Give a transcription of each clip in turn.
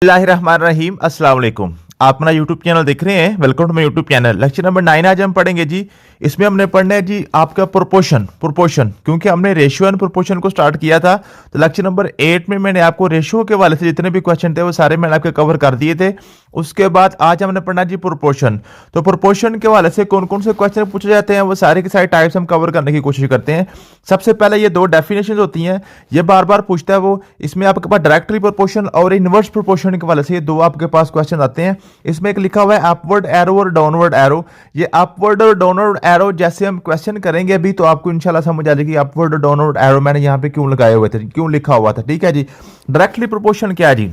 बिस्मिल्लाहिर्रहमानिर्रहीम अस्सलाम वालेकुम। आप अपना यूट्यूब चैनल देख रहे हैं, welcome to my YouTube channel. Lecture number 9 आज हम पढ़ेंगे जी। इसमें हमने पढ़ना है जी आपका प्रोपोर्शन क्योंकि हमने रेशियो एंड प्रोपोर्शन को स्टार्ट किया था। तो लेक्चर नंबर 8 में मैंने आपको रेशियो के वाले से जितने भी क्वेश्चन थे वो सारे मैंने आपके कवर कर दिए थे। उसके बाद आज हमने पढ़ना जी प्रोपोर्शन। तो प्रोपोर्शन के वाले से कौन कौन से क्वेश्चन पूछे जाते हैं वो सारे के सारे टाइप्स हम कवर करने की कोशिश करते हैं। सबसे पहले ये दो डेफिनेशन होती हैं, ये बार बार पूछता है वो। इसमें आपके पास डायरेक्टली प्रोपोर्शन और इनवर्स प्रोपोर्शन के वाले से ये दो आपके पास क्वेश्चन आते हैं। इसमें एक लिखा हुआ है अपवर्ड एरो और डाउनवर्ड एरो। ये अपवर्ड और डाउनवर्ड एरो जैसे हम क्वेश्चन करेंगे अभी तो आपको इंशाल्लाह समझ आ जाएगी अपवर्ड और डाउनवर्ड एरो मैंने यहाँ पे क्यों लगाए हुए थे, क्यों लिखा हुआ था। ठीक है जी। डायरेक्टली प्रोपोर्शन क्या है जी?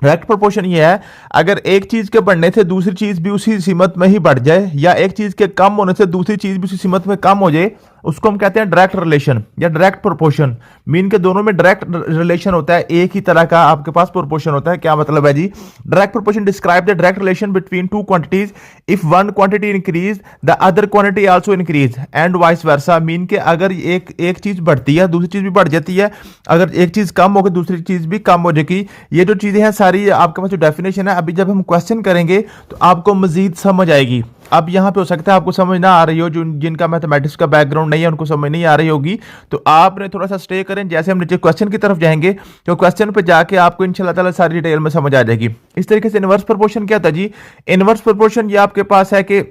डायरेक्ट प्रोपोर्शन ये है, अगर एक चीज के बढ़ने से दूसरी चीज भी उसी सीमत में ही बढ़ जाए या एक चीज के कम होने से दूसरी चीज भी उसी सीमत में कम हो जाए, उसको हम कहते हैं डायरेक्ट रिलेशन या डायरेक्ट प्रोपोर्शन। मीन के दोनों में डायरेक्ट रिलेशन होता है, एक ही तरह का आपके पास प्रोपोर्शन होता है। क्या मतलब है जी? Direct proportion describe the direct relation between two quantities if one quantity increase the other quantity also increase and vice versa. Mean के अगर एक चीज बढ़ती है दूसरी चीज भी बढ़ जाती है, अगर एक चीज कम होगी दूसरी चीज भी कम हो जाएगी। ये जो चीजें हैं सारी आपके पास जो डेफिनेशन है, अभी जब हम क्वेश्चन करेंगे तो आपको मजीद समझ आएगी। अब यहाँ पे हो सकता है आपको समझ ना आ रही हो, जो जिनका मैथमेटिक्स का बैकग्राउंड नहीं है उनको समझ नहीं आ रही होगी, तो आपने थोड़ा सा स्टे करें। जैसे हम नीचे क्वेश्चन की तरफ जाएंगे तो क्वेश्चन पे जाके आपको इंशाल्लाह ताला सारी डिटेल में समझ आ जाएगी। इस तरीके से इनवर्स प्रोपोर्शन क्या था जी? इनवर्स प्रोपोर्शन ये आपके पास है कि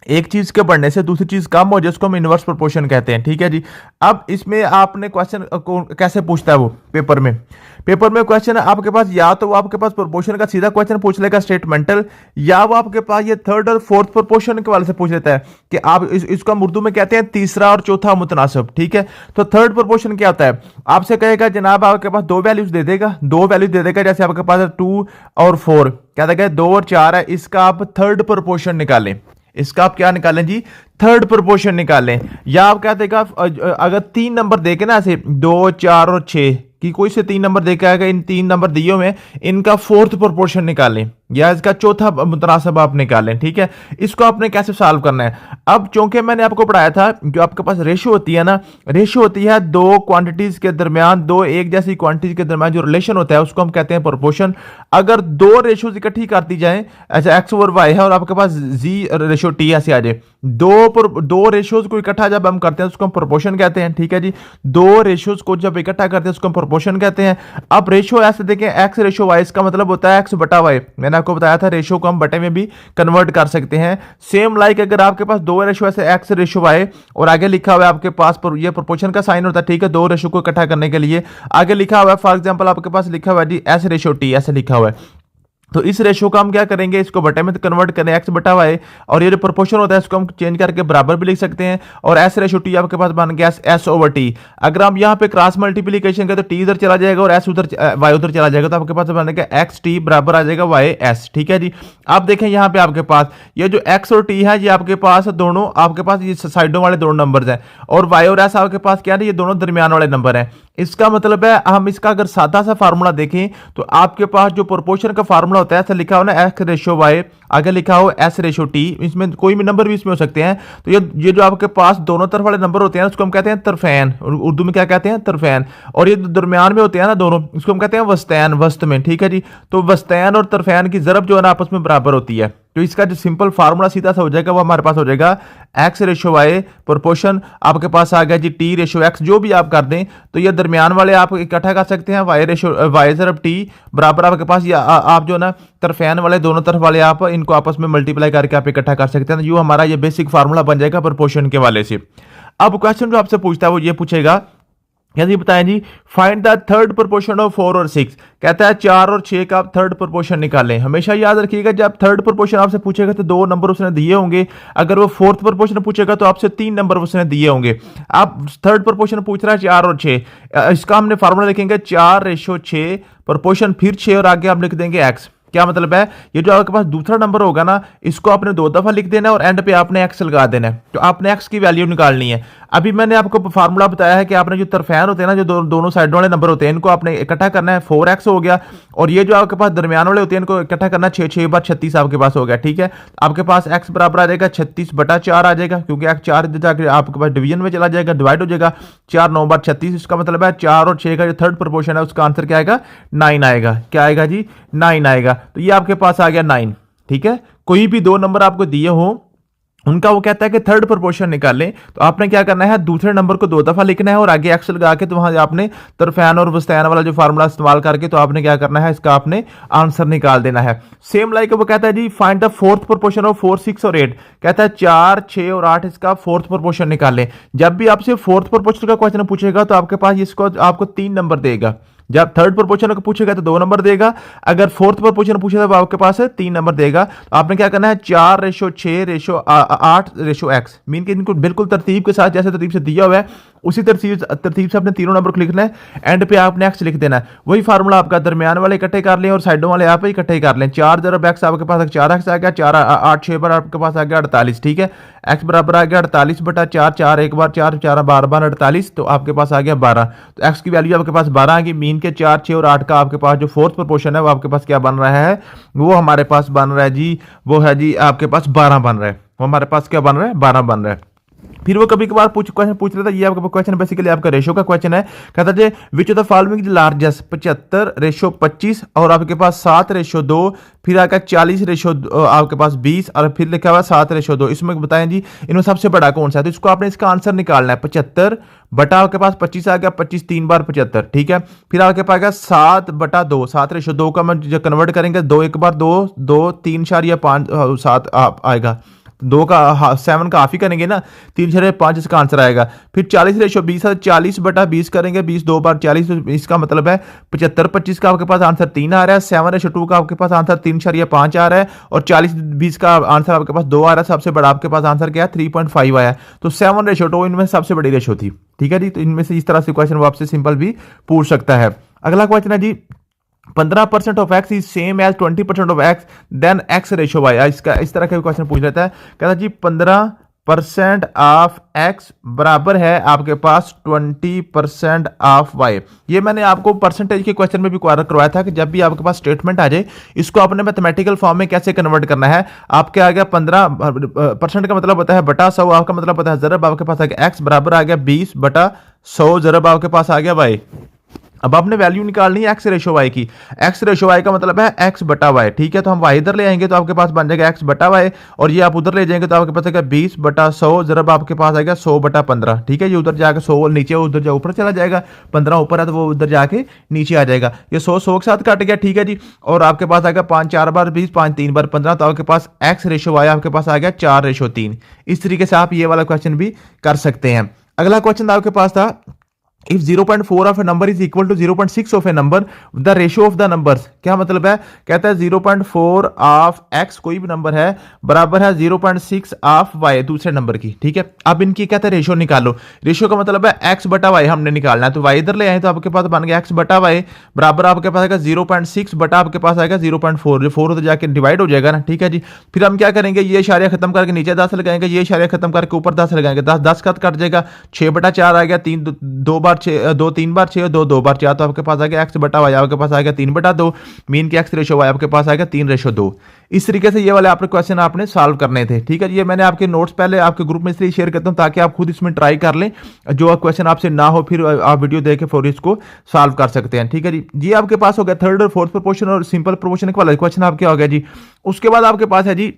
एक चीज के बढ़ने से दूसरी चीज कम हो जाए, उसको हम इनवर्स प्रोपोर्शन कहते हैं। ठीक है जी। अब इसमें आपने क्वेश्चन को कैसे पूछता है वो पेपर में क्वेश्चन आपके पास, या तो वो आपके पास प्रोपोर्शन का सीधा क्वेश्चन पूछ लेगा स्टेटमेंटल, या वो आपके पास ये थर्ड और फोर्थ प्रोपोर्शन के वाले से पूछ लेता है कि आप इसको हम उर्दू में कहते हैं तीसरा और चौथा मुतनासिब। ठीक है। तो थर्ड प्रोपोर्शन क्या होता है? आपसे कहेगा जनाब आपके पास दो वैल्यूज दे देगा, जैसे आपके पास 2 और 4, क्या देगा 2 और 4 है, इसका आप थर्ड प्रोपोर्शन निकालें। इसका आप क्या निकालें जी? थर्ड प्रोपोर्शन निकालें। या आप क्या देगा, अगर 3 नंबर देके ना ऐसे 2, 4 और 6 कि कोई से 3 नंबर देके आएगा, इन 3 नंबर दिए हुए इनका फोर्थ प्रोपोर्शन निकालें या इसका चौथा मुतनासिब आप निकालें। ठीक है। इसको आपने कैसे सॉल्व करना है? अब चूंकि मैंने आपको पढ़ाया था जो आपके पास रेशियो होती है ना, रेशियो होती है दो क्वांटिटीज के दरमियान, दो एक जैसी क्वांटिटीज के दरमियान जो रिलेशन होता है उसको हम कहते हैं प्रोपोर्शन। अगर दो रेशियोज इकट्ठी कर दी जाए, ऐसा एक्स ओवर वाई है और आपके पास जी रेशियो टी ऐसे आ जाए, दो रेशियोज को इकट्ठा जब हम करते हैं उसको हम प्रोपोर्शन कहते हैं। ठीक है जी। दो रेशियोज को जब इकट्ठा करते हैं उसको हम प्रोपोर्शन कहते हैं। अब रेशियो ऐसे देखें, एक्स रेशियो वाई, इसका मतलब होता है एक्स बटा वाई। मैंने आपको बताया था रेशियो को हम बटे में भी कन्वर्ट कर सकते हैं। सेम लाइक अगर आपके पास दो रेशियो ऐसे एक्स रेशियो वाई और आगे लिखा हुआ है आपके पास पर ये प्रोपोर्शन का साइन होता है। ठीक है। दो रेशियो को इकट्ठा करने के लिए आगे लिखा हुआ है, फॉर एग्जांपल आपके पास लिखा हुआ है जी एस रेशियो टी, ऐसे लिखा हुआ है। तो इस रेशियो का हम क्या करेंगे, इसको बटे में कन्वर्ट करें एक्स बटा वाई, और ये जो प्रोपोर्शन होता है इसको हम चेंज करके बराबर भी लिख सकते हैं। और एस रेशियो टी आपके पास बन गया एस ओवर टी। अगर हम यहाँ पे क्रॉस मल्टीप्लीकेशन करें तो टी इधर चला जाएगा और एस उधर वाई उधर चला जाएगा, तो आपके पास बनेगा एक्स टी बराबर आ जाएगा वाई एस। ठीक है जी। आप देखें यहाँ पे आपके पास ये जो एक्स और टी है ये आपके पास दोनों, आपके पास ये साइडों वाले दोनों नंबर हैं, और वाई और एस आपके पास क्या है, ये दोनों दरमियान वाले नंबर हैं। इसका मतलब है हम इसका अगर सादा सा फार्मूला देखें तो आपके पास जो प्रोपोर्शन का फार्मूला होता है ऐसा लिखा हो ना, एक्स रेशियो वाई, आगे लिखा हो एस रेशियो टी, इसमें कोई भी नंबर भी इसमें हो सकते हैं। तो ये जो आपके पास दोनों तरफ वाले नंबर होते हैं उसको हम कहते हैं तरफैन, उर्दू में क्या कहते हैं, तरफैन। और ये दरमियान में होते हैं ना दोनों, इसको हम कहते हैं वस्तैन, वस्त में। ठीक है जी। तो वस्तैन और तरफैन की ज़रब जो है ना आपस में बराबर होती है। तो इसका जो सिंपल फार्मूला सीधा सा हो जाएगा वो हमारे पास हो जाएगा एक्स रेशियो वाई प्रोपोर्शन आपके पास आ गया जी टी रेशियो एक्स, जो भी आप कर दें तो ये दरमियान वाले आप इकट्ठा कर सकते हैं, वाई रेशियो वाई ज़रब टी बराबर आपके पास या आप जो ना तरफैन वाले दोनों तरफ वाले आप इनको आपस में मल्टीप्लाई करके आप इकट्ठा कर सकते हैं। तो ये हमारा ये बेसिक फार्मूला बन जाएगा प्रोपोर्शन के वाले से। अब क्वेश्चन जो आपसे पूछता है वो ये पूछेगा, कैसे बताएं जी, find the third proportion of 4 और 6। कहता है 4 और 6 का आप थर्ड प्रोपोर्शन निकालें। हमेशा याद रखिएगा जब थर्ड प्रोपोर्शन आपसे पूछेगा तो 2 नंबर उसने दिए होंगे, अगर वो फोर्थ प्रोपोर्शन पूछेगा तो आपसे 3 नंबर उसने दिए होंगे। आप थर्ड प्रोपोर्शन पूछ रहा है 4 और 6, इसका हमने फार्मूला लिखेंगे 4 रेशियो 6 प्रोपोर्शन फिर 6 और आगे हम लिख देंगे एक्स। क्या मतलब है, ये जो आपके पास दूसरा नंबर होगा ना, इसको आपने 2 दफा लिख देना है और एंड पे आपने एक्स लगा देना है। तो आपने एक्स की वैल्यू निकालनी है। अभी मैंने आपको फार्मूला बताया है कि आपने जो तरफैन होते हैं ना, जो दोनों साइडों वाले नंबर होते हैं, इनको आपने इकट्ठा करना है, 4x हो गया। और ये जो आपके पास दरमियान वाले होते हैं, इनको इकट्ठा करना 6 बार 36 आपके पास हो गया। ठीक है, आपके पास x बराबर आ जाएगा 36/4 आ जाएगा, क्योंकि x 4 जाकर आपके पास डिवीजन में चला जाएगा, डिवाइड हो जाएगा। 4 9 बार 36, इसका मतलब है 4 और 6 का जो थर्ड प्रोपोर्शन है उसका आंसर क्या आएगा, 9 आएगा। क्या आएगा जी, 9 आएगा। तो ये आपके पास आ गया 9। ठीक है, कोई भी 2 नंबर आपको दिए हो, उनका वो कहता है कि थर्ड प्रोपोर्शन निकालें, तो आपने क्या करना है, दूसरे नंबर को 2 दफा लिखना है और आगे एक्स लगा के, तो वहां आपने तरफैन और वस्तैन वाला जो फार्मूला इस्तेमाल करके, तो आपने क्या करना है, इसका आपने आंसर निकाल देना है। सेम लाइक वो कहता है जी find the fourth proportion of 4 6 और 8, कहता है 4 6 और 8 इसका फोर्थ प्रोपोर्शन निकालें। जब भी आपसे फोर्थ प्रोपोर्शन का क्वेश्चन पूछेगा तो आपके पास इसको आपको 3 नंबर देगा। जब थर्ड प्रोपोर्शन को पूछेगा तो 2 नंबर देगा, अगर फोर्थ प्रोपोर्शन पूछेगा तो आपके पास 3 नंबर देगा। तो आपने क्या करना है, 4:6:8:x, मीन के इनको बिल्कुल तरतीब के साथ, जैसे तरतीब से दिया हुआ है उसी तरतीब से अपने तीनों नंबर को लिखना है, एंड पे आपने एक्स लिख देना है। वही फार्मूला आपका दरमियान वाले इकट्ठे कर लें और साइडों वाले आप इकट्ठे कर लें। 4 × x आपके पास 4x आ गया, 4 8 6 बार आपके पास आ गया 48। ठीक है, x बराबर आ गया 48/4, 4 1 बार 4 4 12 बार 48, तो आपके पास आ गया 12। तो x की वैल्यू आपके पास 12 आ गई। मीन के 4 6 और 8 का आपके पास जो फोर्थ प्रोपोर्शन है वो आपके पास क्या बन रहा है, वो हमारे पास बन रहा है जी, वो है जी आपके पास 12 बन रहा है। वो हमारे पास क्या बन रहा है, 12 बन रहा है। फिर वो कभी कभार क्वेश्चन पूछ रहा था, ये आपका क्वेश्चन बेसिकली आपका रेशो का क्वेश्चन है। कहता है which of the following largest, 75:25 और आपके पास 7:2, फिर आएगा 40:2 आपके पास 20 और फिर लिखा हुआ 7:2। इसमें बताएं जी इनमें सबसे बड़ा कौन सा है, तो इसको आपने इसका आंसर निकालना है। 75 बटा आपके पास 25 आ गया, 25 3 बार 75। ठीक है, फिर आपके पास आएगा 7/2, 7:2 का हम जो कन्वर्ट करेंगे, 2 1 बार 2 2 3/5 7 आएगा, 2 का 7 का हाफ ही करेंगे ना, 3/5 इसका आंसर आएगा। फिर 40:20, 40/20 करेंगे, 20 2 बार 40, इसका मतलब है 75:25 का आपके पास आंसर 3 आ रहा है। 7:2 का आपके पास आंसर 3/5 आ रहा है और 40:20 का आंसर आपके पास 2 आ रहा है। सबसे बड़ा आपके पास आंसर क्या है, 3.5 आया। तो 7:2 इनमें सबसे बड़ी रेशो थी। ठीक है जी, तो इनमें से इस तरह से क्वेश्चन वो आपसे सिंपल भी पूछ सकता है। अगला क्वेश्चन है जी 15% of x is same as 20% of x, then x ratio y. इसका इस तरह का क्वेश्चन पूछ लेता है। कहता जी 15% ऑफ एक्स बराबर है आपके पास 20% ऑफ वाई। ये मैंने आपको परसेंटेज के क्वेश्चन में भी करवाया था कि जब भी आपके पास स्टेटमेंट आ जाए, इसको आपने मैथमेटिकल फॉर्म में कैसे कन्वर्ट करना है। आपके आ गया 15% का मतलब होता है बटा 100, आपका मतलब होता है जरब, आपके पास आ गया एक्स बराबर आ गया 20/100, जरब आपके पास आ गया वाई। अब आपने वैल्यू निकालनी है एक्स रेशो वाई की। एक्स रेशो वाई का मतलब है एक्स बटा वाई। ठीक है, तो हम वाई इधर ले आएंगे तो आपके पास बन जाएगा एक्स बटा वाई, और ये आप उधर ले जाएंगे तो आपके पास आएगा 20/100, जरब आपके पास आएगा 100/15। ठीक है, ये उधर जाकर 100 नीचे, उधर जा ऊपर चला जाएगा, 15 ऊपर है तो वो उधर जाके नीचे आ जाएगा। ये 100 के साथ काट गया। ठीक है जी, और आपके पास आएगा 5 4 बार 20, 5 3 बार 15, तो आपके पास एक्स रेशो वाई आपके पास आ गया 4:3। इस तरीके से आप ये वाला क्वेश्चन भी कर सकते हैं। अगला क्वेश्चन आपके पास था if 0.4 of a number is equal to 0.6 of a number, the ratio of the numbers। क्या मतलब है, कहता है 0.4 ऑफ x कोई भी नंबर है बराबर है 0.6 ऑफ y दूसरे नंबर की। ठीक है, अब इनकी कहता है रेशियो निकालो। रेशियो का मतलब है x बटा y हमने निकालना है, तो y इधर ले आए तो आपके पास बन गया x बटा y बराबर आपके पास आएगा 0.6 बटा आपके पास आएगा 0.4, जो 4 उधर जाके डिवाइड हो जाएगा ना। ठीक है जी, फिर हम क्या करेंगे, ये इशारे खत्म करके नीचे 10 लगाएंगे, ये इशारे खत्म करके ऊपर 10 लगाएंगे, 10 10 कट जाएगा, 6/4 आ गया, 3 2 बार 6 2 3 बार 6 2 2 बार 4, तो आपके पास आ गया एक्स बटा वाई आपके पास आ गया 3/2, मीन के एक्स रेशो वाई आपके पास आएगा 3:2। इस तरीके से ये वाले आपके क्वेश्चन आपने सॉल्व करने थे। ठीक है, ये मैंने आपके नोट्स पहले आपके ग्रुप में इसलिए शेयर करता हूं ताकि आप खुद इसमें ट्राई कर लें, जो क्वेश्चन आपसे ना हो फिर आप वीडियो देख के फिर इसको सॉल्व कर सकते हैं। ठीक है जी, ये आपके पास हो गया थर्ड और फोर्थ प्रोपोर्शन और सिंपल प्रोपोर्शन वाला क्वेश्चन आपके हो गया जी। उसके बाद आपके पास है जी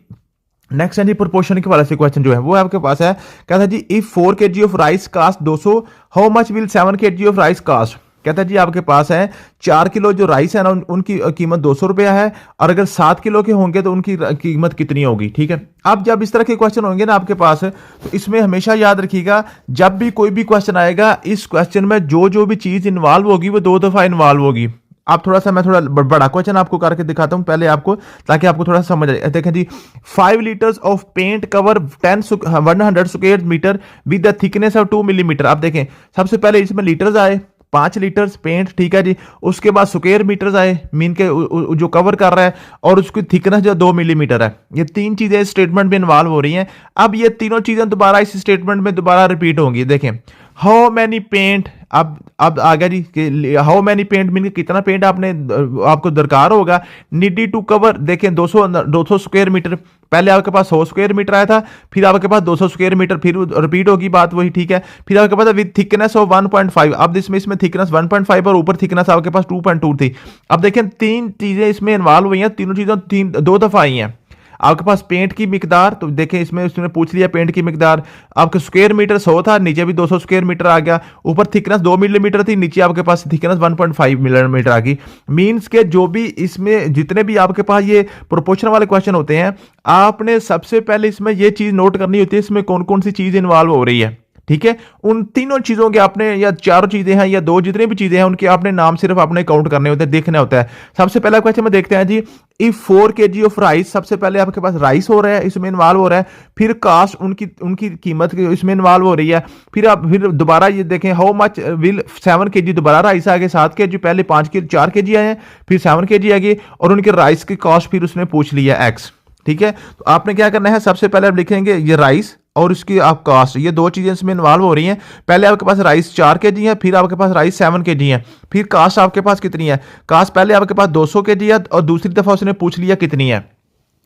नेक्स्ट है जी प्रोपोर्शन के वाले से क्वेश्चन जो है वो आपके पास है। कहता है जी if 4 kg of rice cost 200, how much will 7 kg of rice cost. कहता है जी आपके पास है 4 किलो जो राइस है ना उनकी कीमत 200 रुपया है, और अगर 7 किलो के होंगे तो उनकी कीमत कितनी होगी। ठीक है, अब जब इस तरह के क्वेश्चन होंगे ना आपके पास, तो इसमें हमेशा याद रखिएगा जब भी कोई भी क्वेश्चन आएगा, इस क्वेश्चन में जो भी चीज इन्वॉल्व होगी वो 2 दफा इन्वॉल्व होगी। आप मैं थोड़ा बड़ा क्वेश्चन आपको करके दिखाता हूं पहले आपको, ताकि आपको थोड़ा समझ आए। देखें जी 5 litres of paint cover 100 square metre with the thickness of 2 millimetre. आप देखें सबसे पहले इसमें लीटर्स आए, 5 लीटर पेंट, ठीक है जी। उसके बाद स्क्वायर मीटर्स आए, मीन के जो कवर कर रहा है, और उसकी थिकनेस जो 2 मिलीमीटर है। ये 3 चीजें स्टेटमेंट में इन्वॉल्व हो रही हैं। अब ये तीनों चीजें दोबारा इस स्टेटमेंट में दोबारा रिपीट होंगी। देखें, हाउ मैनी पेंट, अब आ गया जी, हाउ मैनी पेंट मीन कितना पेंट आपको दरकार होगा, नीडेड टू कवर। देखें 200 स्क्वायर मीटर, पहले आपके पास 100 स्क्वायर मीटर आया था, फिर आपके पास 200 स्क्वायर मीटर, फिर रिपीट होगी बात वही, ठीक है। फिर आपके पास विद थिकनेस ऑफ 1.5, अब इसमें थिकनेस 1.5 और ऊपर थिकनेस आपके पास 2.2 थी। अब देखें 3 चीजें इसमें इन्वॉल्व हुई हैं, तीनों चीजें 2 दफा आई हैं। आपके पास पेंट की मिकदार, तो देखें इसमें उसने पूछ लिया पेंट की मिकदार, आपके स्क्वायर मीटर 100 था, नीचे भी 200 स्क्वायर मीटर आ गया, ऊपर थिकनेस 2 मिलीमीटर थी, नीचे आपके पास थिकनेस 1.5 मिलीमीटर आ गई। मीन्स के जो भी इसमें जितने भी आपके पास ये प्रोपोर्शन वाले क्वेश्चन होते हैं, आपने सबसे पहले इसमें ये चीज नोट करनी होती है, इसमें कौन कौन सी चीज इन्वॉल्व हो रही है, ठीक है। उन तीनों चीजों के आपने, या 4 चीजें हैं या 2, जितनी भी चीजें हैं उनके आपने नाम सिर्फ आपने काउंट करने होते हैं, देखना होता है। सबसे पहला क्वेश्चन में देखते हैं जी, इफ 4 kg ऑफ राइस, सबसे पहले आपके पास राइस हो रहा है, इसमें इन्वॉल्व हो रहा है, फिर कास्ट उनकी कीमत इसमें इन्वॉल्व हो रही है, फिर दोबारा ये देखें, हाउ मच विल 7 kg, दोबारा राइस आ गए, 7 kg, पहले 4 kg आए हैं, फिर 7 kg आ गई, और उनके राइस की कॉस्ट फिर उसने पूछ लिया एक्स, ठीक है। तो आपने क्या करना है, सबसे पहले आप लिखेंगे ये राइस और उसकी आप कास्ट, ये 2 चीजें इसमें इन्वॉल्व हो रही हैं। पहले आपके पास राइस 4 kg है, फिर आपके पास राइस 7 kg है, फिर कास्ट आपके पास कितनी है, कास्ट पहले आपके पास 200 kg है, और दूसरी दफा उसने पूछ लिया कितनी है।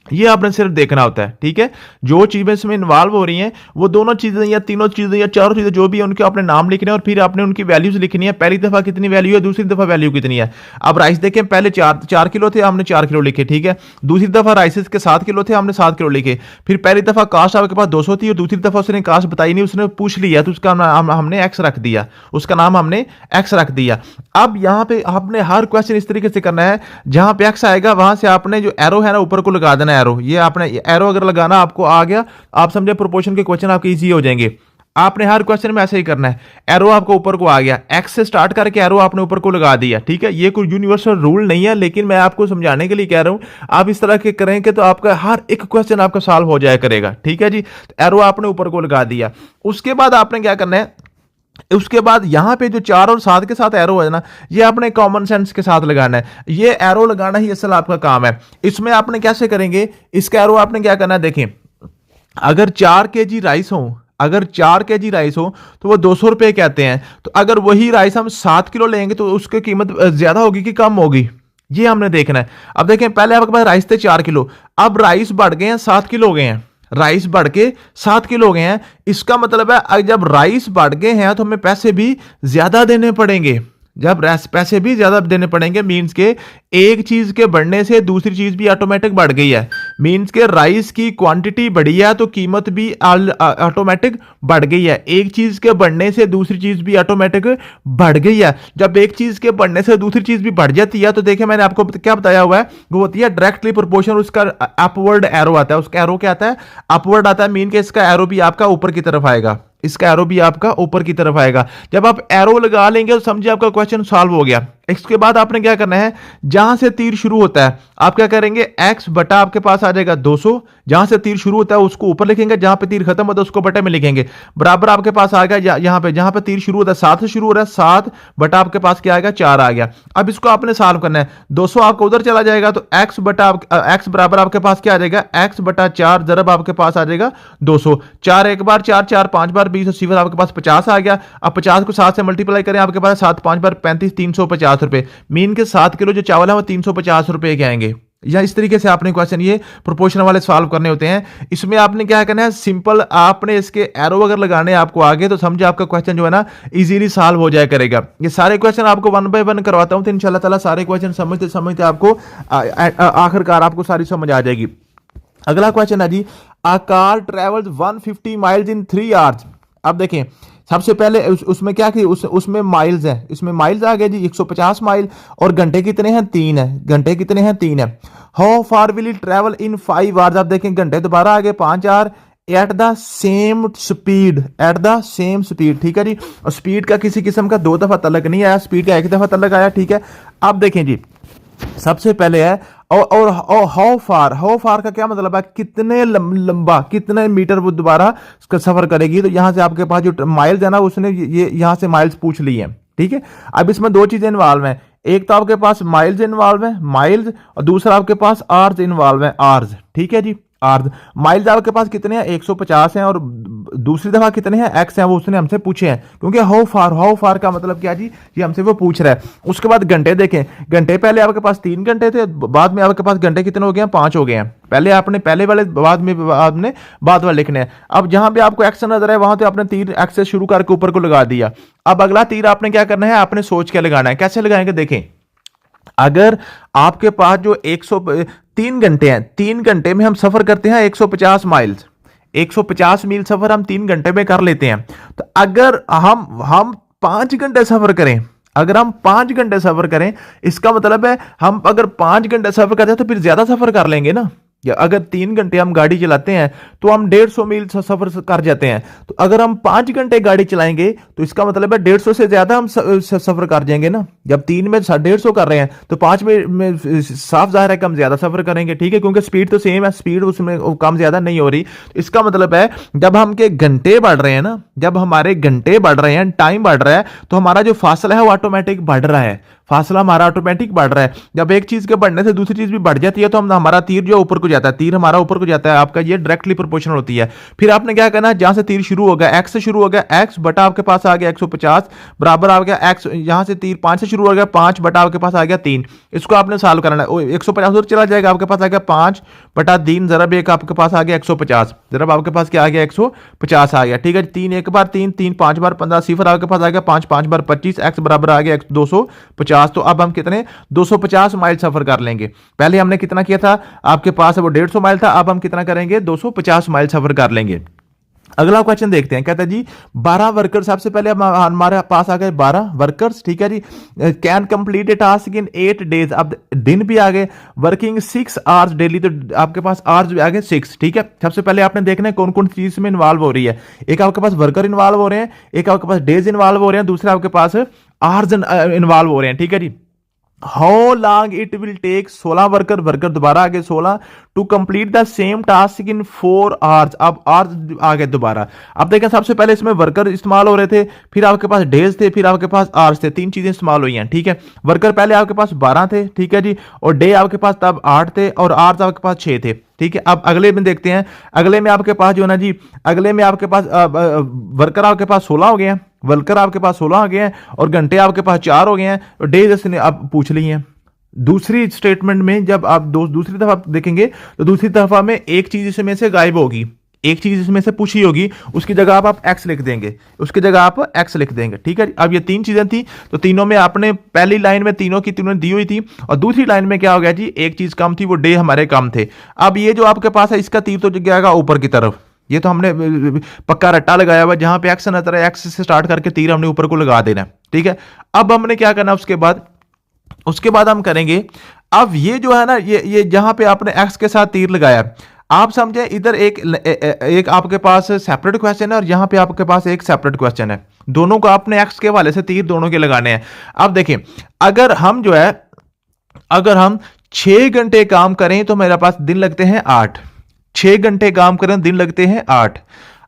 ये आपने सिर्फ देखना होता है, ठीक है। जो चीजें इसमें इन्वॉल्व हो रही हैं, वो दोनों चीजें या तीनों चीजें या 4 चीजें जो भी है, उनके आपने नाम लिखने हैं, और फिर आपने उनकी वैल्यूज लिखनी है, पहली दफा कितनी वैल्यू है, दूसरी दफा वैल्यू कितनी है। अब राइस देखें, पहले 4 किलो थे, हमने 4 किलो लिखे, ठीक है। दूसरी दफा राइसेस के 7 किलो थे, हमने 7 किलो लिखे। फिर पहली दफा कास्ट आपके पास 200 थी, और दूसरी दफा उसने कास्ट बताई नहीं, उसने पूछ लिया, तो उसका नाम हमने एक्स रख दिया, उसका नाम हमने एक्स रख दिया। अब यहां पे आपने हर क्वेश्चन इस तरीके से करना है, जहां पे एक्स आएगा वहां से आपने जो एरो है ना ऊपर को लगा देना, एरो, ये आपने एरो अगर लगाना आपको आ गया, आप समझे प्रोपोर्शन के क्वेश्चन आपके इजी हो जाएंगे। आपने हर क्वेश्चन में ऐसे ही करना है, एरो आपको ऊपर को आ गया, एक्स से स्टार्ट करके एरो आपने ऊपर को लगा दिया, ठीक है। ये कोई यूनिवर्सल रूल नहीं है, लेकिन मैं आपको समझाने के लिए कह रहा हूं, आप इस तरह के करेंगे तो आपका हर एक क्वेश्चन आपका सॉल्व हो जाया करेगा, ठीक है जी। तो एरो आपने ऊपर को लगा दिया, उसके बाद आपने क्या करना है, उसके बाद यहां पे जो 4 और 7 के साथ एरो है ना, ये आपने कॉमन सेंस के साथ लगाना है, ये एरो लगाना ही असल आपका काम है। इसमें आपने कैसे करेंगे, इसका एरो आपने क्या करना है, देखें, अगर 4 kg राइस हो, अगर 4 kg राइस हो तो वो 200 रुपए कहते हैं। तो अगर वही राइस हम 7 किलो लेंगे तो उसकी कीमत ज्यादा होगी कि कम होगी, ये हमने देखना है। अब देखें, पहले आपके पास राइस थे 4 किलो, अब राइस बढ़ गए हैं 7 किलो हो गए हैं, राइस बढ़ के 7 किलो हो गए हैं। इसका मतलब है जब राइस बढ़ गए हैं तो हमें पैसे भी ज्यादा देने पड़ेंगे, जब पैसे भी ज्यादा देने पड़ेंगे, मींस के एक चीज के बढ़ने से दूसरी चीज भी ऑटोमेटिक बढ़ गई है। मींस के राइस की क्वांटिटी बढ़ी है तो कीमत भी ऑटोमेटिक बढ़ गई है। एक चीज के बढ़ने से दूसरी चीज भी ऑटोमेटिक बढ़ गई है। जब एक चीज के बढ़ने से दूसरी चीज भी बढ़ जाती है तो देखिए मैंने आपको क्या बताया हुआ है, वो होती है डायरेक्टली प्रोपोर्शनल, उसका अपवर्ड एरो आता है, उसका एरो क्या आता है, अपवर्ड आता है। मीन के इसका एरो भी आपका ऊपर की तरफ आएगा, इसका एरो भी आपका ऊपर की तरफ आएगा। जब आप एरो लगा लेंगे तो समझिए आपका क्वेश्चन सॉल्व हो गया। इसके बाद आपने क्या करना है, जहां से तीर शुरू होता है आप क्या करेंगे, x बटा आपके पास आ जाएगा 200, जहां से तीर शुरू होता है उसको ऊपर लिखेंगे, जहां पे तीर खत्म होता है उसको बटे में लिखेंगे, बराबर आपके पास आ गया यहां पे जहां पे तीर शुरू होता है 7 से शुरू हो रहा है, 7 बटा आपके पास क्या आएगा 4 आ गया। अब इसको आपने सॉल्व करना है, 200 आपका उधर चला जाएगा तो x बटा x बराबर आपके पास क्या आ जाएगा, x बटा 4 जरब आपके पास आ जाएगा 200, 4 एक बार 4, 4 5 बार 20, सिफर आपके पास 50 आ गया। अब 50 को 7 से मल्टीप्लाई करें, आपके पास 7 5 बार 35, 350 रुपए। मीन के 7 किलो जो चावल है वो 350 रुपए के आएंगे। या इस तरीके से आपने क्वेश्चन ये प्रोपोर्शन वाले सॉल्व करने होते हैं। इसमें आपने क्या करना है, सिंपल आपने इसके एरो अगर लगाने आपको आगे तो समझे आपका क्वेश्चन जो है ना इजीली सॉल्व हो जाया करेगा। ये सारे क्वेश्चन आपको 1 बाय 1 करवाता हूं तो इंशाल्लाह ताला सारे क्वेश्चन समझते समझते आपको आखिरकार आपको सारी समझ आ जाएगी। अगला क्वेश्चन है जी, a car travels 150 miles in 3 hours. अब देखें सबसे पहले उसमें क्या कि उसमें माइल्स है, इसमें माइल्स आ गए जी 150 माइल, और घंटे कितने हैं 3 है, घंटे कितने हैं 3 है। How far will it travel in 5 hours. आप देखें घंटे दोबारा आ गए 5 hour, at the same speed, at the same speed, ठीक है जी। और स्पीड का किसी किस्म का 2 दफा तलक नहीं आया, स्पीड का 1 दफा तलक आया, ठीक है। अब देखें जी सबसे पहले है और हाउ फार का क्या मतलब है, कितने लंबा कितने मीटर वो दोबारा सफर करेगी। तो यहां से आपके पास जो माइल्स है ना उसने ये यहां से माइल्स पूछ ली है, ठीक है। अब इसमें दो चीजें इन्वॉल्व हैं, एक तो आपके पास माइल्स इन्वॉल्व है, माइल्स, और दूसरा आपके पास आर्स इन्वॉल्व है, आर्स। ठीक है जी, आर्स। माइल्स आपके पास कितने हैं, 150 हैं, और दूसरी दफा कितने हैं, एक्स हैं, वो उसने हमसे पूछे हैं, क्योंकि हाउ फार का मतलब क्या जी, ये हमसे वो पूछ रहा है। उसके बाद घंटे देखें, घंटे पहले आपके पास 3 घंटे थे, बाद में आपके पास घंटे कितने हो गए हैं, 5 हो गए हैं। पहले आपने पहले वाले, बाद वाले लिखने हैं। अब जहां पे आपको एक्स नजर है वहां तो आपने तीर एक्स से शुरू करके ऊपर को लगा दिया। अब अगला तीर आपने क्या करना है, आपने सोच के लगाना है। कैसे लगाएंगे, देखें, अगर आपके पास जो 3 घंटे हैं, 3 घंटे में हम सफर करते हैं 150 माइल्स, 150 मील सफर हम 3 घंटे में कर लेते हैं। तो अगर हम 5 घंटे सफर करें, अगर हम 5 घंटे सफर करें, इसका मतलब है हम अगर 5 घंटे सफर करते हैं तो फिर ज्यादा सफर कर लेंगे ना। या अगर 3 घंटे हम गाड़ी चलाते हैं तो हम 150 मील सफर कर जाते हैं। तो अगर हम 5 घंटे गाड़ी चलाएंगे तो इसका मतलब है 150 से ज्यादा हम सफर कर जाएंगे ना। जब 3 में 150 कर रहे हैं तो 5 में साफ जाहिर है कम ज्यादा सफर करेंगे। ठीक है, क्योंकि स्पीड तो सेम है, स्पीड उसमें कम ज्यादा नहीं हो रही। तो इसका मतलब है जब हम के घंटे बढ़ रहे हैं ना, जब हमारे घंटे बढ़ रहे हैं, टाइम बढ़ रहा है, तो हमारा जो फासला है वो ऑटोमेटिक बढ़ रहा है, फासला हमारा ऑटोमेटिक बढ़ रहा है। जब एक चीज के बढ़ने से दूसरी चीज भी बढ़ जाती है तो हमारा तीर जो ऊपर को जाता है, तीर हमारा ऊपर को जाता है, आपका ये डायरेक्टली प्रोपोर्शनल होती है। फिर आपने क्या करना है, जहां से तीर शुरू होगा, एक्स से शुरू हो गया, एक्स बटा आपके पास आ गया 150 बराबर आ गया एक्स, यहां से तीर 5 से शुरू हो गया, 5 बटा आपके पास आ गया 3। इसको आपने सॉल्व करना है, 150 उधर चला जाएगा, आपके पास आ गया 5 बटा 3 जरब एक आपके पास आ गया 150, जरब आपके पास क्या आ गया 150 आ गया। ठीक है, 3 एक बार 3, 3 5 बार 15, सिफर आपके पास आ गया 5 5 बार 25, एक्स बराबर आ गया 250। तो अब हम कितने 250 माइल सफर कर लेंगे। पहले हमने कितना किया था, आपके पास वो 150 माइल था, अब हम कितना करेंगे 250 माइल सफर कर लेंगे। अगला क्वेश्चन देखते हैं, कहता है जी 12 वर्कर्स, सबसे पहले हमारे पास आ गए 12 वर्कर्स। ठीक है जी, can complete a task in 8 days, अब दिन भी आ गए, वर्किंग 6 आवर्स डेली, तो आपके पास आवर्स भी आ गए 6। ठीक है, सबसे पहले आपने देखना है कौन कौन सी चीज में इन्वॉल्व हो रही है। एक आपके पास वर्कर इन्वॉल्व हो रहे हैं, एक आपके पास डेज इन्वॉल्व हो रहे हैं, दूसरे आपके पास आवर्स इन्वॉल्व हो रहे हैं। ठीक है जी, how long it will take, 16 worker, worker दोबारा आगे 16, to complete the same task in 4 hours, अब आवर्स आ गए दोबारा। अब देखें, सबसे पहले इसमें वर्कर इस्तेमाल हो रहे थे, फिर आपके पास डेज थे, फिर आपके पास आवर्स थे, 3 चीजें इस्तेमाल हुई हैं। ठीक है, वर्कर पहले आपके पास 12 थे, ठीक है जी, और डे आपके पास तब 8 थे, और आवर्स आपके पास 6 थे। ठीक है, अब अगले में देखते हैं, अगले में आपके पास जो है ना जी, अगले में आपके पास वर्कर आपके पास 16 हो गए हैं, वर्कर आपके पास 16 हो गए हैं, और घंटे आपके पास 4 हो गए हैं, और डेज ने आप पूछ ली हैं। दूसरी स्टेटमेंट में जब आप दूसरी दफा देखेंगे तो दूसरी दफा में एक चीज इसमें से गायब होगी, एक चीज इसमें से पूछी होगी, उसकी जगह आप एक्स लिख देंगे, उसकी जगह आप एक्स लिख देंगे। ठीक है, अब ये 3 चीजें थी, तो तीनों में आपने पहली लाइन में तीनों की तीनों दी हुई थी, और दूसरी लाइन में क्या हो गया जी, एक चीज कम थी, वो डे हमारे कम थे। अब ये जो आपके पास है, इसका तीर तो जाएगा ऊपर की तरफ, ये तो हमने पक्का रट्टा लगाया हुआ, जहां पे एक्स नजर है एक्स से स्टार्ट करके तीर हमने ऊपर को लगा देना। ठीक है, अब हमने क्या करना, उसके बाद हम करेंगे, अब ये जो है ना, ये जहां पे आपने एक्स के साथ तीर लगाया, आप समझे इधर एक आपके पास सेपरेट क्वेश्चन है, और यहां पे आपके पास एक सेपरेट क्वेश्चन है, दोनों को आपने एक्स के वाले से तीर दोनों के लगाने हैं। अब देखिए, अगर हम 6 घंटे काम करें तो मेरे पास दिन लगते हैं 8, 6 घंटे काम करें दिन लगते हैं 8।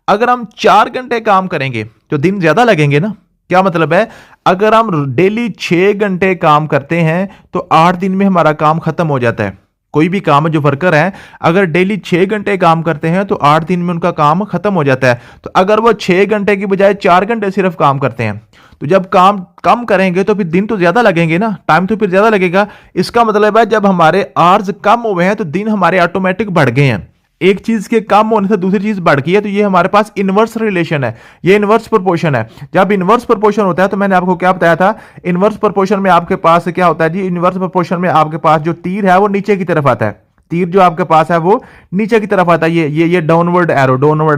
अगर हम 4 घंटे काम करेंगे तो दिन ज्यादा लगेंगे ना। क्या मतलब है, अगर हम डेली 6 घंटे काम करते हैं तो 8 दिन में हमारा काम खत्म हो जाता है। कोई भी काम जो वर्कर है, अगर डेली 6 घंटे काम करते हैं तो 8 दिन में उनका काम खत्म हो जाता है। तो अगर वो 6 घंटे की बजाय 4 घंटे सिर्फ काम करते हैं, तो जब काम कम करेंगे तो फिर दिन तो ज्यादा लगेंगे ना, टाइम तो फिर ज्यादा लगेगा। इसका मतलब है जब हमारे आवर्स कम हुए हैं तो दिन हमारे ऑटोमेटिक बढ़ गए हैं। एक चीज के कम होने से दूसरी चीज बढ़ गई है, तो ये हमारे पास इनवर्स रिलेशन है, ये इनवर्स प्रोपोर्शन है। जब इनवर्स प्रोपोर्शन होता है, तो मैंने आपको क्या बताया था, इनवर्स प्रोपोर्शन में आपके पास क्या होता है जी, इनवर्स प्रोपोर्शन में आपके पास जो तीर है वो नीचे की तरफ आता है, तीर जो आपके पास है वो नीचे की तरफ आता है, ये डाउनवर्ड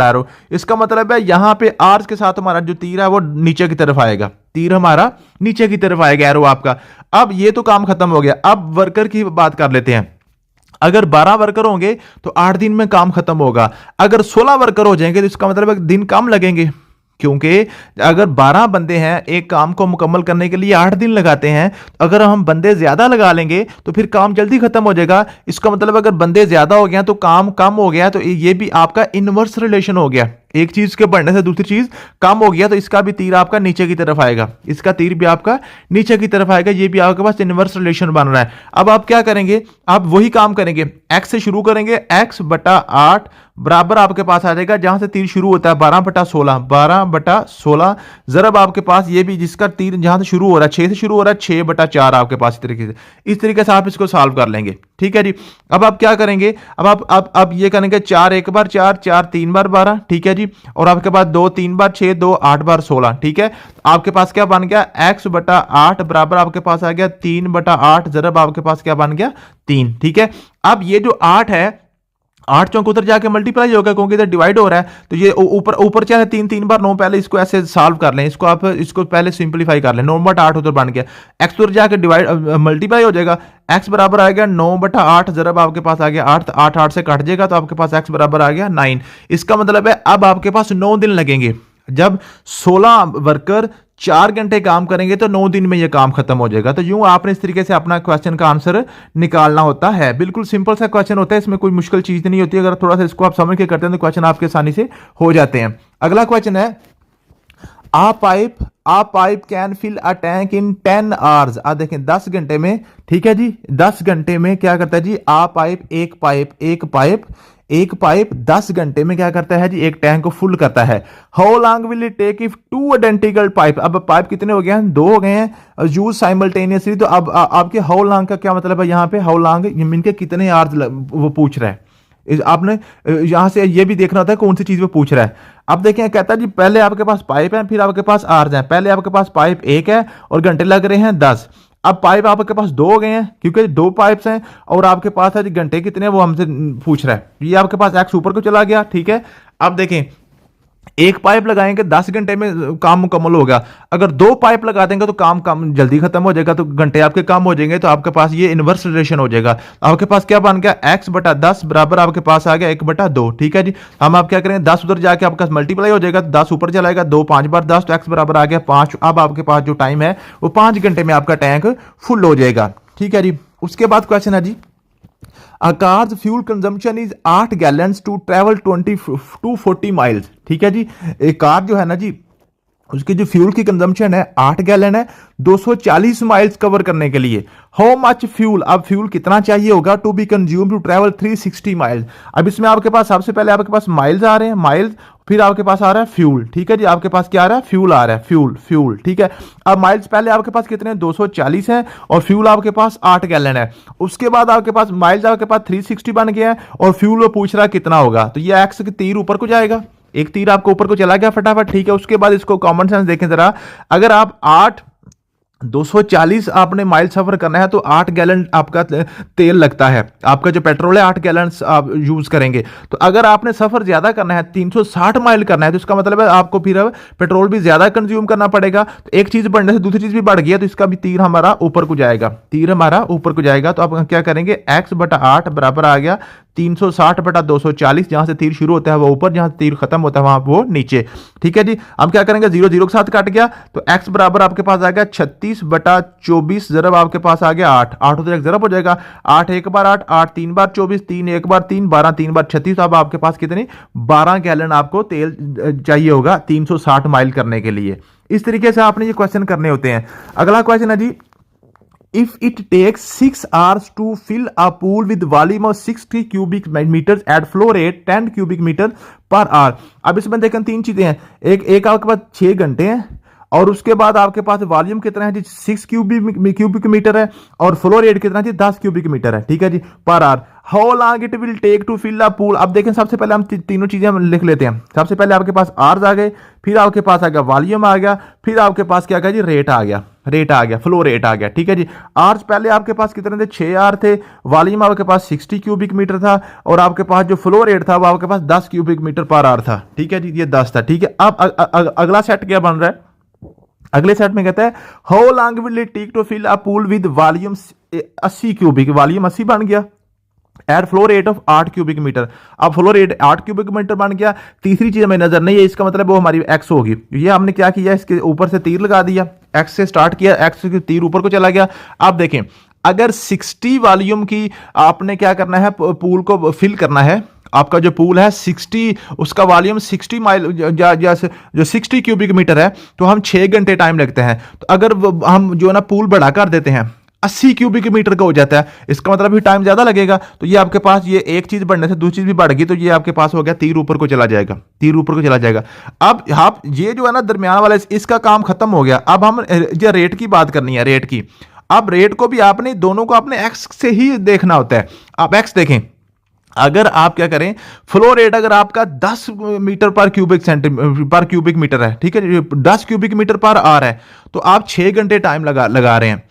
एरो। इसका मतलब है यहां पे आर्स के साथ हमारा जो तीर है वो नीचे की तरफ आएगा, तीर हमारा नीचे की तरफ आएगा, एरो आपका। अब ये तो काम खत्म हो गया। अब वर्कर की बात कर लेते हैं। अगर 12 वर्कर होंगे तो 8 दिन में काम खत्म होगा। अगर 16 वर्कर हो जाएंगे तो इसका मतलब है दिन कम लगेंगे, क्योंकि अगर 12 बंदे हैं एक काम को मुकम्मल करने के लिए 8 दिन लगाते हैं, तो अगर हम बंदे ज्यादा लगा लेंगे तो फिर काम जल्दी खत्म हो जाएगा। इसका मतलब अगर बंदे ज्यादा हो गया तो काम कम हो गया, तो ये भी आपका इनवर्स रिलेशन हो गया। एक चीज के बढ़ने से दूसरी चीज कम हो गया तो इसका भी तीर आपका नीचे की तरफ आएगा, इसका तीर भी आपका नीचे की तरफ आएगा, ये भी आपके पास इनवर्स रिलेशन बन रहा है। अब आप क्या करेंगे, आप वही काम करेंगे, x से शुरू करेंगे, x बटा 8 बराबर आपके पास आ जाएगा जहां से तीर शुरू होता है 12 बटा 16, 12 बटा 16 जरब आपके पास ये भी जिसका तीर जहां से शुरू हो रहा है 6 से शुरू हो रहा है 6 बटा 4 आपके पास इस तरीके से आप इसको सॉल्व कर लेंगे। ठीक है जी। अब आप क्या करेंगे, अब आप ये करेंगे 4 एक बार 4, 4 3 बार 12, ठीक है जी, और आपके पास 2 3 बार 6, 2 8 बार 16, ठीक है। आपके पास क्या बन गया, x बटा 8 बराबर आपके पास आ गया 3 बटा 8 जरब आपके पास क्या बन गया 3, ठीक है। अब ये जो 8 है 8 चौक उधर जाके मल्टीप्लाई होगा क्योंकि इधर डिवाइड हो रहा है, तो ये ऊपर ऊपर क्या है 3 3 बार 9, पहले इसको ऐसे सॉल्व कर लें, इसको आप इसको पहले सिंपलीफाई कर लें, 9 बटा 8 उधर बन गया, x उधर जाके डिवाइड मल्टीप्लाई हो जाएगा, x बराबर आ गया 9 बटा 8 जरब आपके पास आ गया 8, 8 8 से कट जाएगा तो आपके पास x बराबर आ गया 9। इसका मतलब है अब आपके पास 9 दिन लगेंगे, जब 16 वर्कर 4 घंटे काम करेंगे तो 9 दिन में यह काम खत्म हो जाएगा। तो यूं आपने इस तरीके से अपना क्वेश्चन का आंसर निकालना होता है। बिल्कुल सिंपल सा क्वेश्चन होता है, इसमें कोई मुश्किल चीज नहीं होती, अगर थोड़ा सा इसको आप समझ के करते हैं तो क्वेश्चन आपके आसानी से हो जाते हैं। अगला क्वेश्चन है, a pipe can fill a tank in 10 hours. आप देखें 10 घंटे में, ठीक है जी, 10 घंटे में क्या करता है जी, एक पाइप 10 घंटे में क्या करता है जी, एक टैंक को फुल करता है। How long will it take if 2 identical pipe, अब पाइप कितने हो गए हैं, 2 हो गए हैं, यूज साइमल्टेनियसली। तो अब आपके हाउ लॉन्ग का क्या मतलब है, यहां पे हाउ लॉन्ग इनके कितने आवर्स वो पूछ रहा है, आपने यहां से ये भी देखना होता है कौन सी चीज पे पूछ रहा है। अब देखें, कहता है जी पहले आपके पास पाइप है फिर आपके पास आवर्स हैं, पहले आपके पास पाइप 1 है और घंटे लग रहे हैं 10। अब पाइप आपके पास 2 हो गए हैं क्योंकि 2 पाइप्स हैं और आपके पास है जी घंटे कितने वो हमसे पूछ रहा है, ये आपके पास एक्स ऊपर को चला गया, ठीक है। अब देखें एक पाइप लगाएंगे 10 घंटे में काम मुकम्मल होगा, अगर 2 पाइप लगा देंगे तो काम कम जल्दी खत्म हो जाएगा, तो घंटे आपके कम हो जाएंगे, तो आपके पास ये इनवर्स रिलेशन हो जाएगा। आपके पास क्या बन गया, x बटा 10 बराबर आपके पास आ गया 1 बटा 2, ठीक है जी। हम आप क्या करेंगे, 10 उधर जाके आपका मल्टीप्लाई हो जाएगा, 10 ऊपर चलाएगा, 2 5 बार 10, तो x बराबर आ गया 5। अब आपके पास जो टाइम है वो 5 घंटे में आपका टैंक फुल हो जाएगा, ठीक है जी। उसके बाद क्वेश्चन है जी, A car's fuel consumption is 8 gallons to travel 40 miles, ठीक है जी। एक कार जो है ना जी, उसकी जो फ्यूल की कंजम्पशन है 8 गैलन है 240 माइल्स कवर करने के लिए। हाउ मच फ्यूल, अब फ्यूल कितना चाहिए होगा to be consume to travel 360 miles. अब इसमें आपके पास सबसे पहले आपके पास माइल्स आ रहे हैं, माइल्स, फिर आपके पास आ रहा है फ्यूल, ठीक है जी। आपके पास क्या आ रहा है, फ्यूल आ रहा है, फ्यूल, ठीक है। अब माइल्स पहले आपके पास कितने 240 है और फ्यूल आपके पास 8 गैलन है। उसके बाद आपके पास माइल्स आपके पास 360 बन गया है और फ्यूल वो पूछ रहा है कितना होगा, तो ये एक्स के तीर ऊपर को जाएगा, एक तीर आपको ऊपर को चला गया फटाफट, ठीक है। उसके बाद इसको कॉमन सेंस देखें जरा, अगर आप 240 आपने माइल सफर करना है तो 8 गैलन आपका तेल लगता है, आपका जो पेट्रोल है 8 गैलन आप यूज करेंगे। तो अगर आपने सफर ज्यादा करना है 360 माइल करना है तो इसका मतलब है आपको फिर पेट्रोल भी ज्यादा कंज्यूम करना पड़ेगा। तो एक चीज बढ़ने से दूसरी चीज भी बढ़ गई है तो इसका भी तीर हमारा ऊपर को जाएगा, तो आप क्या करेंगे, x बटा 8 बराबर आ गया 360 बटा 240, जहां से तीर शुरू होता है वो ऊपर, जहां से तीर खत्म होता है वहां वो नीचे, ठीक है जी। हम क्या करेंगे, 0 0 के साथ काट गया तो x बराबर आपके पास आ गया 36 बटा 24 जरब आपके पास आ गया 8, 8 उधर एक जरब हो जाएगा, 8 एक बार 8, 8 3 बार 24, 3 एक बार 3, 12 3 बार 36। तो अब आपके पास कितनी 12 गैलन आपको तेल चाहिए होगा 360 माइल करने के लिए। इस तरीके से आपने ये क्वेश्चन करने होते हैं। अगला क्वेश्चन है जी, if it takes 6 hours to fill a pool with volume of 60 cubic meters at flow rate 10 cubic meter per hour। अब इसमें देखें 3 चीजें हैं, एक आपके पास 6 घंटे हैं और उसके बाद आपके पास वॉल्यूम कितना है जी 6 क्यूबिक मीटर है और फ्लो रेट कितना है जी 10 क्यूबिक मीटर है, ठीक है जी, per hour. How long it will take to fill a pool. अब देखें सबसे पहले हम तीनों चीजें हम लिख लेते हैं। सबसे पहले आपके पास आवर्स आ गए, फिर आपके पास आ गया वॉल्यूम आ गया, फिर आपके पास क्या गया जी रेट आ गया, फ्लो रेट आ गया, ठीक है जी। आवर्स पहले आपके पास कितने थे 6 आवर थे, वॉल्यूम आपके पास 60 क्यूबिक मीटर था और आपके पास जो फ्लो रेट था वो आपके पास 10 क्यूबिक मीटर पर आवर था, ठीक है जी, ये 10 था, ठीक है। अब अगला सेट क्या बन रहा है, अगले सेट में कहता है how long will it take to fill a pool with volume 80 cubic, volume 80 बन गया at flow rate of 8 cubic metre. अब फ्लो रेट 8 क्यूबिक मीटर बन गया। तीसरी चीज हमें नजर नहीं है, इसका मतलब वो हमारी एक्स होगी। ये हमने क्या किया, इसके ऊपर से तीर लगा दिया, एक्स से स्टार्ट किया, एक्स से तीर ऊपर को चला गया। आप देखें अगर 60 वॉल्यूम की आपने क्या करना है, पूल को फिल करना है आपका जो पूल है 60, उसका वॉल्यूम 60 माइल जो 60 क्यूबिक मीटर है, तो हम 6 घंटे टाइम लगते हैं। तो अगर हम जो है ना पूल बढ़ा कर देते हैं 80 क्यूबिक मीटर का हो जाता है, इसका मतलब भी टाइम ज्यादा लगेगा। तो ये आपके पास ये एक चीज बढ़ने से दूसरी चीज भी बढ़ गई, तो ये आपके पास हो गया तीर ऊपर को चला जाएगा, तीर ऊपर को चला जाएगा। अब आप ये जो है ना दरमियान वाला इसका काम खत्म हो गया। अब हम ये रेट की बात करनी है, रेट की। अब रेट को भी आपने दोनों को आपने एक्स से ही देखना होता है। आप एक्स देखें, अगर आप क्या करें, फ्लो रेट अगर आपका 10 मीटर पर क्यूबिक सेंटीमीटर पर क्यूबिक मीटर है, ठीक है, 10 क्यूबिक मीटर पर आर है, तो आप 6 घंटे टाइम लगा रहे हैं।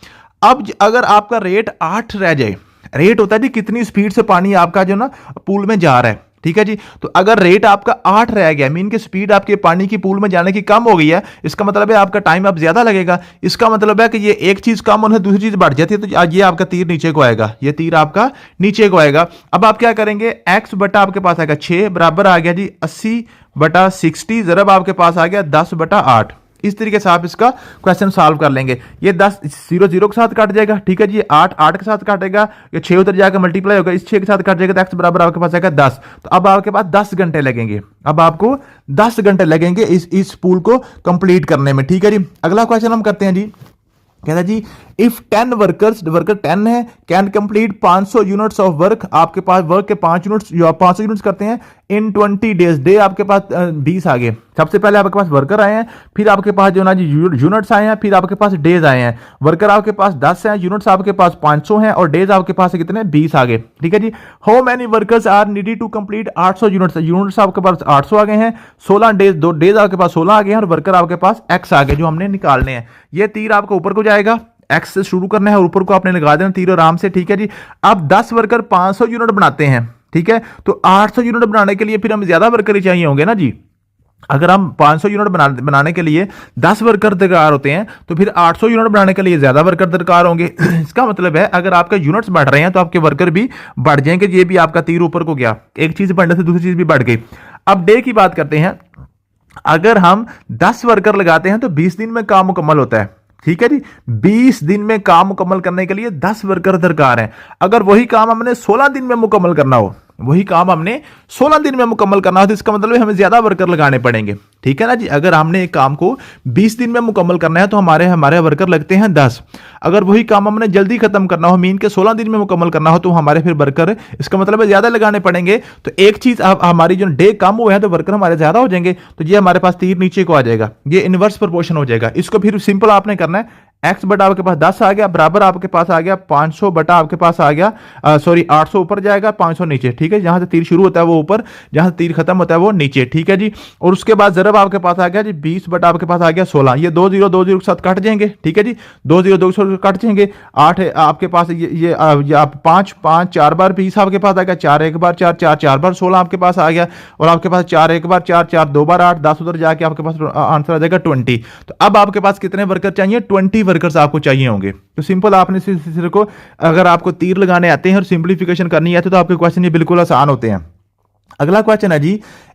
अब अगर आपका रेट 8 रह जाए, रेट होता है जी कितनी स्पीड से पानी आपका जो ना पूल में जा रहा है, ठीक है जी। तो अगर रेट आपका 8 रह गया, मीन की स्पीड आपके पानी की पूल में जाने की कम हो गई है, इसका मतलब है आपका टाइम अब ज्यादा लगेगा। इसका मतलब है कि ये एक चीज कम होने दूसरी चीज बढ़ जाती है, तो ये आपका तीर नीचे को आएगा, ये तीर आपका नीचे को आएगा। अब आप क्या करेंगे, x बटा आपके पास आएगा 6 बराबर आ गया जी 80 बटा 60 जरब आपके पास आ गया 10 बटा 8। इस तरीके से आप इसका क्वेश्चन सॉल्व कर लेंगे। ये 10 0 0 के साथ काट जाएगा, ठीक है जी, 8 8 के साथ काटेगा, ये 6 उधर जाकर मल्टीप्लाई होगा, इस 6 के साथ काट जाएगा, तो x बराबर आपके पास आएगा 10। तो अब आपके पास 10 घंटे लगेंगे, अब आपको 10 घंटे लगेंगे इस पूल को कंप्लीट करने में, ठीक है जी। अगला क्वेश्चन हम करते हैं जी, कहता जी इफ 10 वर्कर 10 है, can complete 500 units of work. आपके पास वर्क के 5 यूनिट्स, जो आप 500 यूनिट्स करते हैं इन 20 डेज, डे आपके पास 20 आ गए। सबसे पहले आपके पास वर्कर आए हैं, फिर आपके पास जो ना जी यूनिट्स आए हैं, फिर आपके पास डेज आए हैं। वर्कर आपके पास 10 हैं, यूनिट्स आपके पास 500 हैं, और डेज आपके पास कितने 20 आ गए, ठीक है जी। How many workers are needed to complete 800 units, units आपके पास 800 आ गए हैं, 16 डेज, 2 डेज आपके पास 16 आ गए हैं, और वर्कर आपके पास x आ गए जो हमने निकालने हैं। ये तीर आपको ऊपर को जाएगा, x से शुरू करना है और ऊपर को आपने लगा देना तीर आराम से, ठीक है जी। अब 10 वर्कर 500 यूनिट बनाते हैं, ठीक है, तो 800 यूनिट बनाने के लिए फिर हमें ज्यादा वर्कर ही चाहिए होंगे ना जी। अगर हम 500 यूनिट बनाने के लिए 10 वर्कर दरकार होते हैं, तो फिर 800 यूनिट बनाने के लिए ज्यादा वर्कर दरकार होंगे। इसका मतलब है अगर आपका यूनिट्स बढ़ रहे हैं तो आपके वर्कर भी बढ़ जाएंगे। ये भी आपका तीर ऊपर को गया, एक चीज बढ़ने से दूसरी चीज भी बढ़ गई। अब डे की बात करते हैं, अगर हम 10 वर्कर लगाते हैं तो 20 दिन में काम मुकम्मल होता है, ठीक है जी। 20 दिन में काम मुकम्मल करने के लिए 10 वर्कर दरकार है। अगर वही काम हमने 16 दिन में मुकम्मल करना हो, वही काम हमने 16 दिन में मुकम्मल करना हो, तो इसका मतलब है हमें ज्यादा वर्कर लगाने पड़ेंगे, ठीक है ना जी। अगर हमने एक काम को 20 दिन में मुकम्मल करना है तो हमारे वर्कर लगते हैं 10। अगर वही काम हमने जल्दी खत्म करना हो, मीन के 16 दिन में मुकम्मल करना हो, तो हमारे फिर वर्कर इसका मतलब है ज्यादा लगाने पड़ेंगे। तो एक चीज हमारी जो डे कम हुए हैं तो वर्कर हमारे ज्यादा हो जाएंगे, तो ये हमारे पास तीर नीचे को आ जाएगा, ये इनवर्स प्रोपोर्शन हो जाएगा। इसको फिर सिंपल आपने करना है, x बटा आपके पास 10 आ गया बराबर आपके पास आ गया 500 बटा आपके पास आ गया सॉरी 800 ऊपर जाएगा 500 नीचे, ठीक है। जहां से तीर शुरू होता है वो ऊपर, जहां से तीर खत्म होता है वो नीचे, ठीक है जी। और उसके बाद जरब आपके पास आ गया जी 20 बटा आपके पास आ गया 16, ये 2 0 2 0 के साथ कट जाएंगे, ठीक है जी। 2 0 2 0 कट जाएंगे, 8 आपके पास ये आप 5 5 4 बार 20 आपके पास आ गया, 4 1 बार 4 4 4 बार 16 आपके पास आ गया, और आपके पास 4 1 बार 4 4 2 बार 8 10 उधर जाके आपके पास आंसर आ जाएगा 20। तो अब आपके पास कितने वर्कर चाहिए, 20 वर्कर्स आपको चाहिए होंगे। तो सिंपल आपने सिलसिले को, अगर आपको तीर लगाने आते हैं और सिंपलीफिकेशन करनी आती है तो आपके क्वेश्चन ये बिल्कुल आसान होते हैं। अगला क्वेश्चन है जी,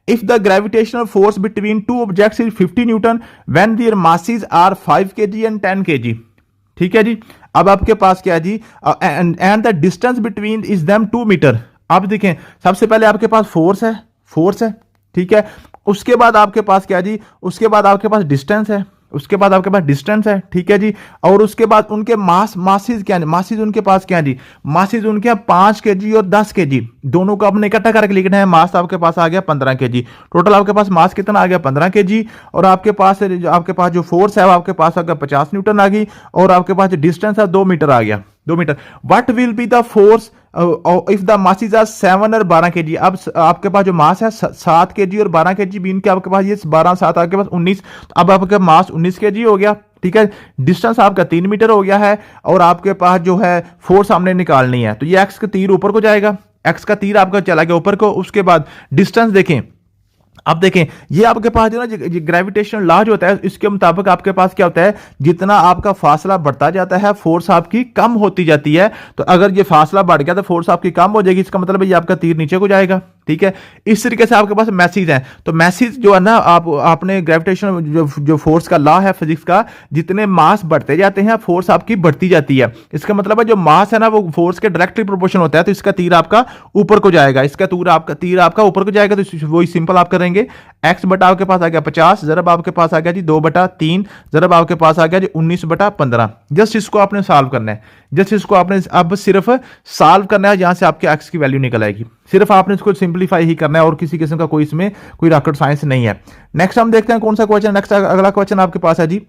if the gravitational force between two objects is 50 newton when their masses are 5 kg and 10 kg, ठीक है जी। अब आपके पास क्या है जी, and the distance between is them 2 metre. आप देखें, सबसे पहले आपके पास फोर्स है, ठीक है। उसके बाद आपके पास क्या जी, उसके बाद आपके पास डिस्टेंस है, उसके बाद आपके पास डिस्टेंस है, ठीक है जी। और उसके बाद उनके मासेस क्या है, मासेस उनके पास क्या है जी, मासेस उनके 5 kg और 10 kg दोनों को अपने इकट्ठा करके लिखना है। मास आपके पास आ गया 15 kg, टोटल आपके पास मास कितना आ गया 15 kg। और आपके पास जो फोर्स है वो आपके पास आ गया 50 न्यूटन आ गई, और आपके पास जो डिस्टेंस है 2 मीटर आ गया, 2 metre. What will be the force if the masses are 7 और 12 kg। अब आपके पास जो मास है 7 kg और 12 kg बीन के आपके पास ये 12 7 आपके पास 19, अब आपका मास 19 kg हो गया, ठीक है। डिस्टेंस आपका 3 मीटर हो गया है, और आपके पास जो है फोर्स हमने निकालनी है, तो ये एक्स का तीर ऊपर को जाएगा, एक्स का तीर आपका चला गया ऊपर को। उसके बाद डिस्टेंस देखें, अब देखें ये आपके पास जो ना ग्रेविटेशनल लॉ जो होता है इसके मुताबिक आपके पास क्या होता है, जितना आपका फासला बढ़ता जाता है फोर्स आपकी कम होती जाती है। तो अगर ये फासला बढ़ गया तो फोर्स आपकी कम हो जाएगी, इसका मतलब है ये आपका तीर नीचे को जाएगा, ठीक है। इस तरीके से आपके पास मैसेज हैं, तो मैसेज जो है ना, आपने ग्रेविटेशन जो फोर्स का लॉ है फिजिक्स का, जितने मास बढ़ते जाते हैं फोर्स आपकी बढ़ती जाती है। इसका मतलब है जो मास है ना वो फोर्स के डायरेक्टली प्रोपोर्शन होता है, तो इसका तीर आपका ऊपर को जाएगा, इसका तीर आपका ऊपर को जाएगा। तो वही सिंपल आप करेंगे, एक्स बटा आपके पास आ गया 50, जरब आपके पास आ गया जी 2/3, जरब आपके पास आ गया जी 19/15। जस्ट इसको आपने सॉल्व करना है, जस्ट इसको आपने अब सिर्फ सॉल्व करना है, यहां से आपके एक्स की वैल्यू निकल आएगी। सिर्फ आपने इसको सिंपलीफाई ही करना है और किसी किस्म का कोई इसमें कोई रॉकेट साइंस नहीं है। नेक्स्ट हम देखते हैं कौन सा क्वेश्चन। नेक्स्ट अगला क्वेश्चन आपके पास है जी,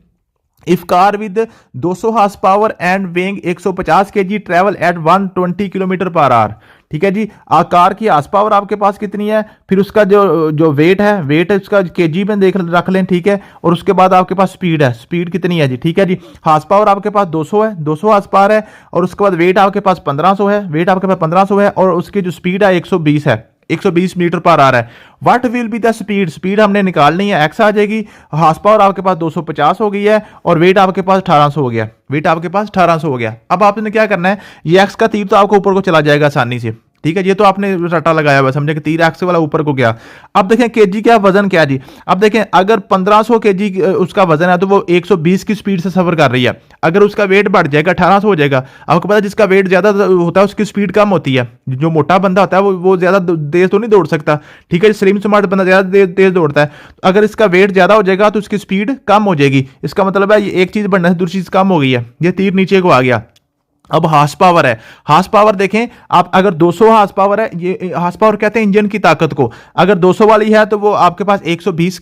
if car with 200 horse power and weighing 150 K G travel at 120 kilometre per hour. ठीक है जी, कार की हार्स पावर आपके पास कितनी है, फिर उसका जो वेट है उसका केजी में रख लें, ठीक है। और उसके बाद आपके पास स्पीड है, स्पीड कितनी है जी, ठीक है जी। हार्स पावर आपके पास 200 है, 200 हार्स पावर है, और उसके बाद वेट आपके पास 1500 है, वेट आपके पास 1500 है, और उसकी जो स्पीड है 120 है, 120 मीटर पर आ रहा है। What will be the speed, speed हमने निकालनी है, एक्स आ जाएगी। हार्स पावर आपके पास 250 हो गई है, और वेट आपके पास 1800 हो गया, वेट आपके पास 1800 हो गया। अब आपने क्या करना है, ये एक्स का तीर तो आपको ऊपर को चला जाएगा आसानी से, ठीक है। ये तो आपने रट्टा लगाया हुआ, समझे कि तीर एक्स वाला ऊपर को गया। अब देखें केजी क्या वजन क्या जी, अब देखें अगर 1500 केजी उसका वजन है तो वो 120 की स्पीड से सफर कर रही है। अगर उसका वेट बढ़ जाएगा 1800 हो जाएगा। आपको पता है जिसका वेट ज्यादा होता है उसकी स्पीड कम होती है। जो मोटा बंदा होता है वो ज्यादा तेज तो नहीं दौड़ सकता, ठीक है। स्लिम स्मार्ट बंदा ज्यादा तेज दौड़ता है। अगर इसका वेट ज्यादा हो जाएगा तो उसकी स्पीड कम हो जाएगी। इसका मतलब है ये एक चीज बढ़ने से दूसरी चीज कम हो गई है, ये तीर नीचे को आ गया। अब हार्स पावर है, हार्स पावर देखें आप, अगर 200 हार्स पावर है, ये हार्स पावर कहते हैं इंजन की ताकत को। अगर 200 वाली है तो वो आपके पास 120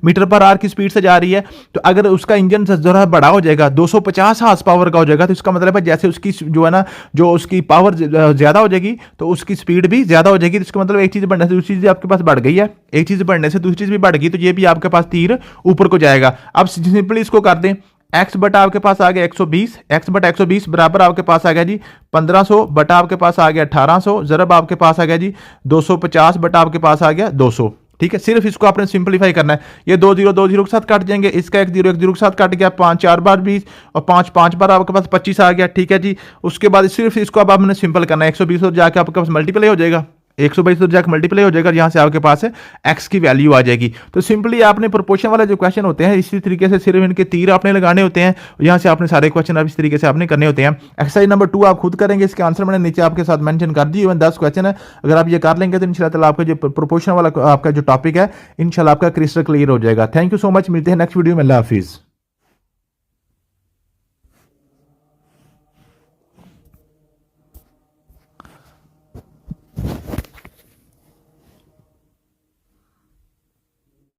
मीटर पर आवर की स्पीड से जा रही है। तो अगर उसका इंजन जरा बड़ा हो जाएगा, 250 हार्स पावर का हो जाएगा, तो इसका मतलब है जैसे उसकी जो है ना, जो उसकी पावर ज्यादा हो जाएगी तो उसकी स्पीड भी ज्यादा हो जाएगी। तो इसका मतलब एक चीज बढ़ने से दूसरी चीज आपके पास बढ़ गई है, एक चीज बढ़ने से दूसरी चीज भी बढ़ गई, तो ये भी आपके पास तीर ऊपर को जाएगा। अब सिंपली इसको कर दें, एक्स बटा आपके पास आ गया 120, एक्स बटा 120 बराबर आपके पास आ गया जी 1500 बटा आपके पास आ गया 1800, जरब आपके पास आ गया जी 250 बटा आपके पास आ गया 200। ठीक है, सिर्फ इसको आपने सिंपलीफाई करना है। ये 2 0 2 0 के साथ काट जाएंगे, इसका 1 0 1 0 के साथ काट गया, 5 4 बार 20 और 5 5 बार आपके पास 25 आ गया। ठीक है जी, उसके बाद सिर्फ इसको अब आपने सिंपल करना है, 120 और जाके आपके पास मल्टीप्लाई हो जाएगा, 122 तो जाकर मल्टीप्लाई हो जाएगा, यहाँ से आपके पास एक्स की वैल्यू आ जाएगी। तो सिंपली आपने प्रोपोर्शन वाले जो क्वेश्चन होते हैं इसी तरीके से सिर्फ इनके तीर आपने लगाने होते हैं, यहाँ से आपने सारे क्वेश्चन अब इस तरीके से आपने करने होते हैं। एक्सरसाइज नंबर 2 आप खुद करेंगे, इसके आंसर मैंने नीचे आपके साथ मेंशन कर दी। इवन 10 क्वेश्चन है, अगर आप ये कर लेंगे तो इंशाल्लाह ताला आपका जो प्रोपोर्शन वाला आपका जो टॉपिक है इंशाल्लाह आपका क्रिस्टल क्लियर हो जाएगा। थैंक यू सो मच, मिलते हैं नेक्स्ट वीडियो में, अल्लाह हाफिज़।